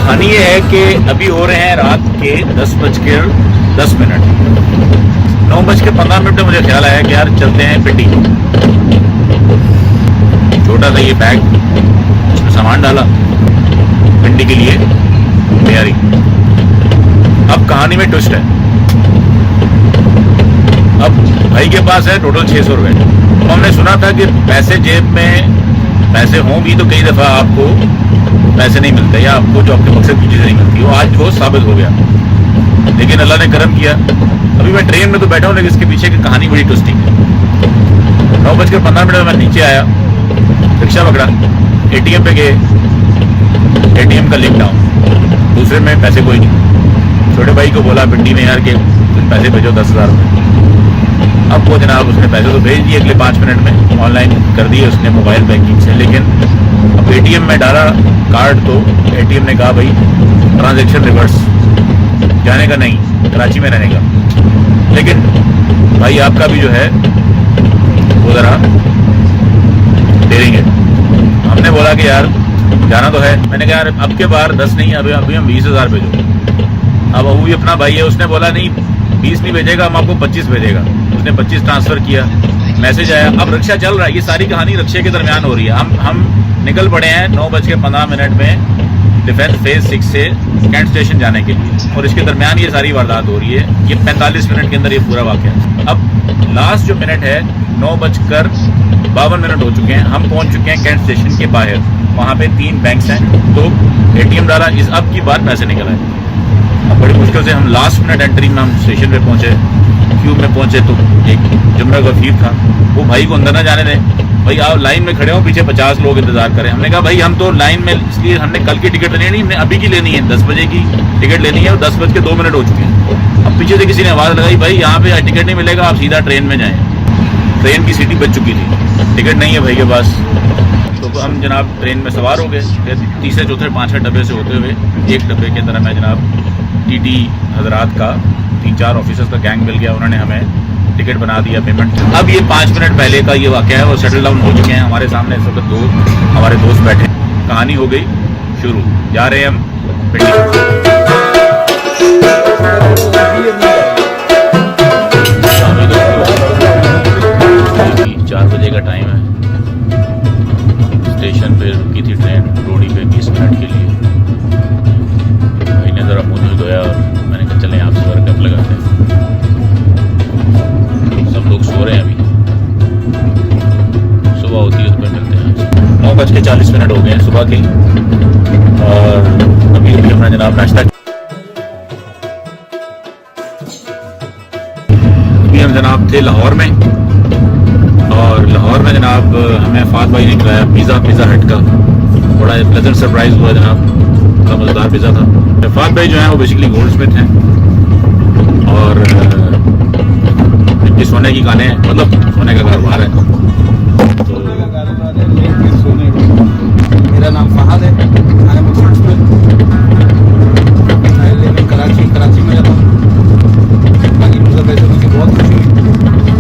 कहानी ये है कि अभी हो रहे हैं रात के 10:10। 9:15 में मुझे ख्याल आया कि यार चलते हैं पिंडी। छोटा सा ये बैग, उसमें सामान डाला पिंडी के लिए तैयारी। अब कहानी में ट्विस्ट है। अब भाई के पास है टोटल 600 रुपये। हमने सुना था कि पैसे जेब में पैसे हों भी तो कई दफ़ा आपको पैसे नहीं मिलते या आपको जो आपके मकसद की चीज़ें नहीं मिलती। वो आज वो साबित हो गया, लेकिन अल्लाह ने करम किया। अभी मैं ट्रेन में तो बैठा हूँ, लेकिन इसके पीछे की कहानी बड़ी ट्विस्टिंग है। 9:15 में मैं नीचे आया, रिक्शा पकड़ा, ATM पे गए, ATM का लिंक डाउन, दूसरे में पैसे कोई नहीं। छोटे भाई को बोला पिंडी में यार के कुछ पैसे भेजो 10,000 रुपये। अब वो जनाब उसने पैसे तो भेज दिए अगले 5 मिनट में, ऑनलाइन कर दिए उसने मोबाइल बैंकिंग से। लेकिन अब ATM में डाला कार्ड तो ATM ने कहा भाई ट्रांजैक्शन रिवर्स, जाने का नहीं, कराची में रहने का। लेकिन भाई आपका भी जो है वो ज़रा देंगे। हमने बोला कि यार जाना तो है। मैंने कहा यार अब के बार 10 नहीं, अभी हम 20,000 भेजो। अब वो भी अपना भाई है, उसने बोला नहीं 20 नहीं भेजेगा, हम आपको 25 भेजेगा। उसने 25 ट्रांसफ़र किया, मैसेज आया। अब रिक्शा चल रहा है, ये सारी कहानी रिक्शे के दरमियान हो रही है। हम निकल पड़े हैं 9:15 में डिफेंस फेज 6 से कैंट स्टेशन जाने के लिए, और इसके दरमियान ये सारी वारदात हो रही है। ये 45 मिनट के अंदर ये पूरा वाक़या। अब लास्ट जो मिनट है 9:52 हो चुके हैं, हम पहुंच चुके हैं कैंट स्टेशन के बाहर। वहाँ पे 3 बैंक्स हैं, तो ATM डाला, इस अब की बार पैसे निकल आए। अब बड़ी मुश्किल से हम लास्ट मिनट एंट्री में हम स्टेशन पे पहुंचे, क्यू में पहुंचे तो एक जुमरा गफीर था, वो भाई को अंदर ना जाने दें। भाई आप लाइन में खड़े हो, पीछे 50 लोग इंतजार करें। हमने कहा भाई हम तो लाइन में, इसलिए हमने कल की टिकट लेनी नहीं, हमने अभी की लेनी है, 10 बजे की टिकट लेनी है, और 10:02 हो चुके हैं। अब पीछे से किसी ने आवाज़ लगाई भाई यहाँ पे टिकट नहीं मिलेगा, आप सीधा ट्रेन में जाएँ। ट्रेन की सीटी बच चुकी थी, टिकट नहीं है भाई के पास। तो हम जनाब ट्रेन में सवार हो गए। फिर तीसरे चौथे 5-6 डब्बे से होते हुए एक डब्बे के अंदर हमें जनाब TT हजरात का 3-4 ऑफिसर्स का गैंग मिल गया। उन्होंने हमें टिकट बना दिया, पेमेंट। अब ये 5 मिनट पहले का ये वाक़या है, वो सेटल डाउन हो चुके हैं। हमारे सामने इस वक्त 2 हमारे दोस्त बैठे। कहानी हो गई शुरू, जा रहे हैं हम पिंडी। 4 बजे का टाइम है। स्टेशन पे रुकी थी ट्रेन रोडी पे 20 मिनट के लिए। भाई ने ज़रा मुँह धोया और मैंने कहा चलें आपसे वर्कअप लगाते हैं। सब लोग सो रहे हैं, अभी सुबह होती है उसमें मिलते हैं आपसे। 9:40 हो गए हैं सुबह के, और अभी अपना जनाब नाश्ता। अभी हम जनाब थे लाहौर में, और लाहौर में जनाब हमें फात भाई ने खिलाया पिज़्ज़ा हट का। बड़ा प्लेजेंट सरप्राइज़ हुआ जनाब, बड़ा मज़ेदार पिज़्ज़ा था। फात भाई जो हैं वो बेसिकली गोल्ड स्मिथ हैं, और इनकी सोने की कानें, मतलब सोने का कारोबार है। तो मेरा नाम फहाद है, कराची में रहता हूँ। बाकी मुझे वैसे मुझे बहुत खुशी हुई,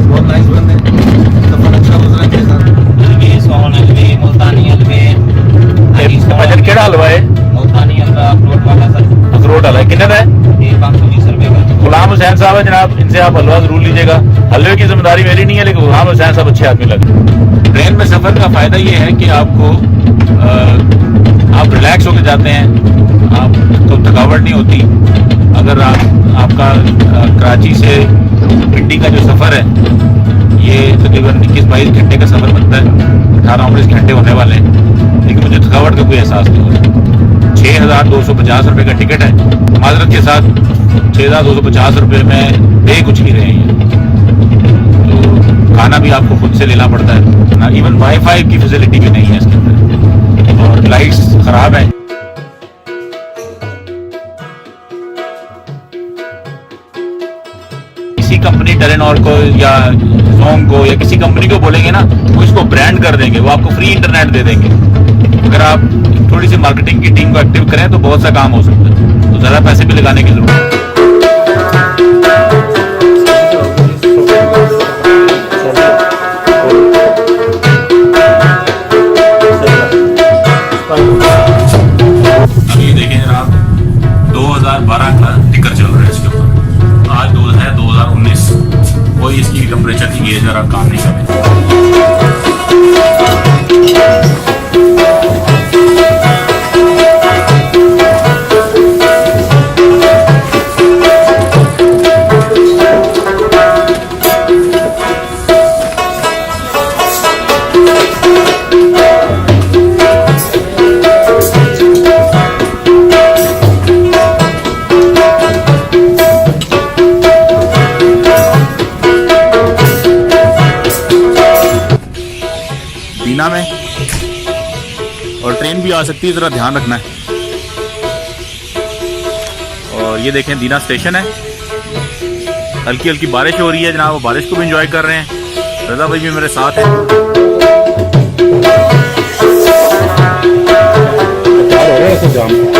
बहुत नाइस बंद है, सफर अच्छा गुजरा के साथ। बजट केड़ा हलवा है? मुल्तानी हलवा अखरोट वाला सर। अखरोट वाला कितने का है? ये 520 रुपये का। गुलाम हुसैन साहब है जनाब, इनसे आप हलवा जरूर लीजिएगा। हलवे की जिम्मेदारी मेरी नहीं है, लेकिन गुलाम हुसैन साहब अच्छे आदमी लगे। ट्रेन में सफ़र का फ़ायदा ये है कि आपको आप रिलैक्स होकर जाते हैं, आपको थकावट नहीं होती। अगर आपका कराची से पिंडी का जो सफ़र है ये तकरीबन 21-22 घंटे का सफ़र बनता है, 18-19 घंटे होने वाले हैं, लेकिन मुझे थकावट का कोई एहसास नहीं होता। 6,250 रुपये का टिकट है, माजरत के साथ 6,250 रुपये में दे कुछ नहीं रहे हैं। तो खाना भी आपको खुद से लेना पड़ता है ना, इवन वाईफाई की फैसिलिटी भी नहीं है इसके अंदर, और लाइट्स ख़राब है। किसी कंपनी टेलीनॉर को या जोंग को या किसी कंपनी को बोलेंगे ना, वो इसको ब्रांड कर देंगे, वो आपको फ्री इंटरनेट दे देंगे। अगर आप थोड़ी सी मार्केटिंग की टीम को एक्टिव करें तो बहुत सा काम हो सकता है, तो ज़्यादा पैसे भी लगाने की जरूरत है। अभी देखें आप दीना में और ट्रेन भी आ सकती है, ज़रा ध्यान रखना है। और ये देखें दीना स्टेशन है, हल्की हल्की बारिश हो रही है जनाब, वो बारिश को भी एंजॉय कर रहे हैं। रजा भाई भी मेरे साथ है। हो रहा है जाम।